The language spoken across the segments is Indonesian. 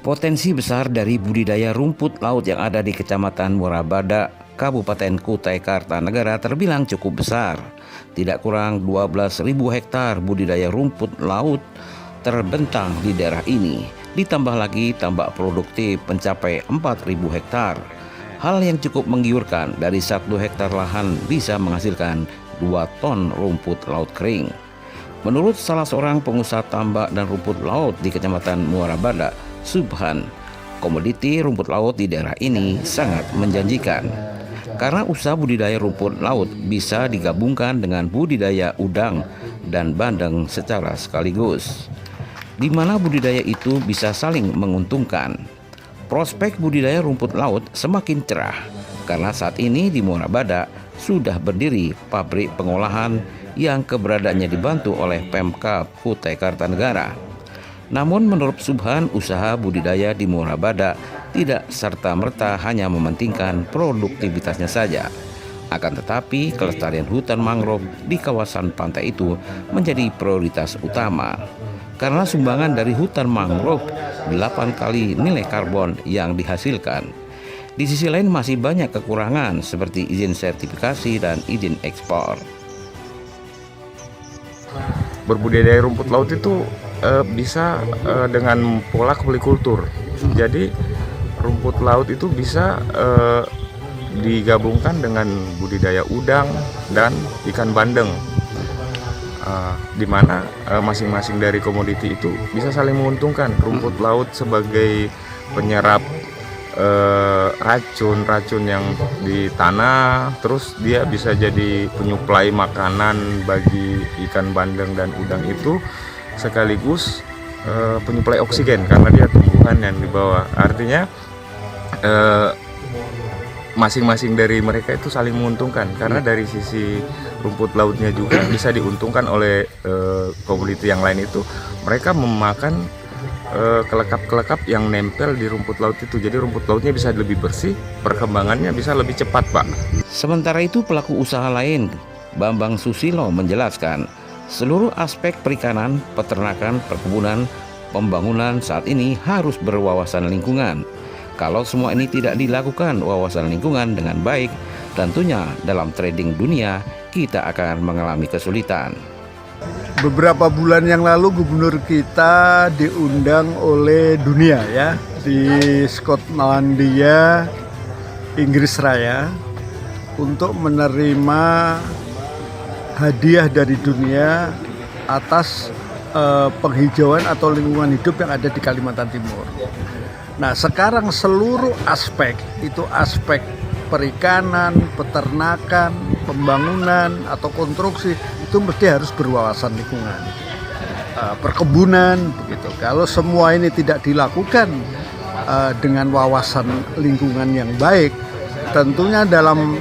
Potensi besar dari budidaya rumput laut yang ada di Kecamatan Muara Badak, Kabupaten Kutai Kartanegara terbilang cukup besar. Tidak kurang 12.000 hektar budidaya rumput laut terbentang di daerah ini. Ditambah lagi tambak produktif mencapai 4.000 hektar. Hal yang cukup menggiurkan, dari 1 hektar lahan bisa menghasilkan 2 ton rumput laut kering. Menurut salah seorang pengusaha tambak dan rumput laut di Kecamatan Muara Badak, Subhan, komoditi rumput laut di daerah ini sangat menjanjikan. Karena usaha budidaya rumput laut bisa digabungkan dengan budidaya udang dan bandeng secara sekaligus, di mana budidaya itu bisa saling menguntungkan. Prospek budidaya rumput laut semakin cerah karena saat ini di Muara Badak sudah berdiri pabrik pengolahan yang keberadaannya dibantu oleh Pemkab Kutai Kartanegara. Namun menurut Subhan, usaha budidaya di Muara Badak tidak serta-merta hanya mementingkan produktivitasnya saja. Akan tetapi kelestarian hutan mangrove di kawasan pantai itu menjadi prioritas utama. Karena sumbangan dari hutan mangrove 8 kali nilai karbon yang dihasilkan. Di sisi lain masih banyak kekurangan seperti izin sertifikasi dan izin ekspor. Berbudidaya rumput laut itu bisa dengan pola polikultur. Jadi rumput laut itu bisa digabungkan dengan budidaya udang dan ikan bandeng, di mana masing-masing dari komoditi itu bisa saling menguntungkan. Rumput laut sebagai penyerap racun yang di tanah, terus dia bisa jadi penyuplai makanan bagi ikan bandeng dan udang itu, sekaligus penyuplai oksigen karena dia tumbuhan yang di bawah. Artinya masing-masing dari mereka itu saling menguntungkan, karena dari sisi rumput lautnya juga bisa diuntungkan oleh komoditi yang lain itu. Mereka memakan kelekap-kelekap yang nempel di rumput laut itu. Jadi rumput lautnya bisa lebih bersih, perkembangannya bisa lebih cepat, Pak. Sementara itu pelaku usaha lain, Bambang Susilo, menjelaskan seluruh aspek perikanan, peternakan, perkebunan, pembangunan saat ini harus berwawasan lingkungan. Kalau semua ini tidak dilakukan wawasan lingkungan dengan baik, tentunya dalam trading dunia kita akan mengalami kesulitan. Beberapa bulan yang lalu gubernur kita diundang oleh dunia ya, di Skotlandia, Inggris Raya, untuk menerima hadiah dari dunia atas penghijauan atau lingkungan hidup yang ada di Kalimantan Timur. Nah, sekarang seluruh aspek, itu aspek perikanan, peternakan, pembangunan atau konstruksi, itu mesti harus berwawasan lingkungan. Perkebunan begitu. Kalau semua ini tidak dilakukan dengan wawasan lingkungan yang baik, tentunya dalam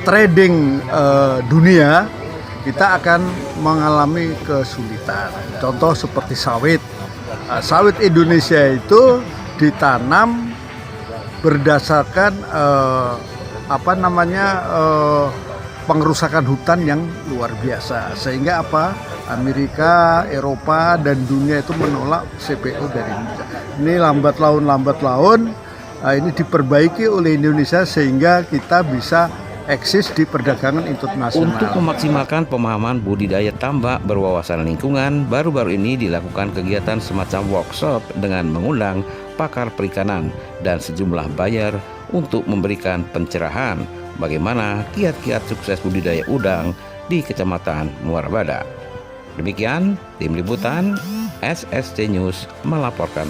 trading dunia kita akan mengalami kesulitan. Contoh seperti sawit. Sawit Indonesia itu ditanam berdasarkan pengerusakan hutan yang luar biasa, sehingga Amerika, Eropa dan dunia itu menolak CPO dari Indonesia. Ini lambat laun ini diperbaiki oleh Indonesia sehingga kita bisa eksis di perdagangan internasional. Untuk memaksimalkan pemahaman budidaya tambak berwawasan lingkungan, baru-baru ini dilakukan kegiatan semacam workshop dengan mengundang pakar perikanan dan sejumlah buyer untuk memberikan pencerahan bagaimana kiat-kiat sukses budidaya udang di Kecamatan Muara Badak. Demikian tim liputan SSC News melaporkan.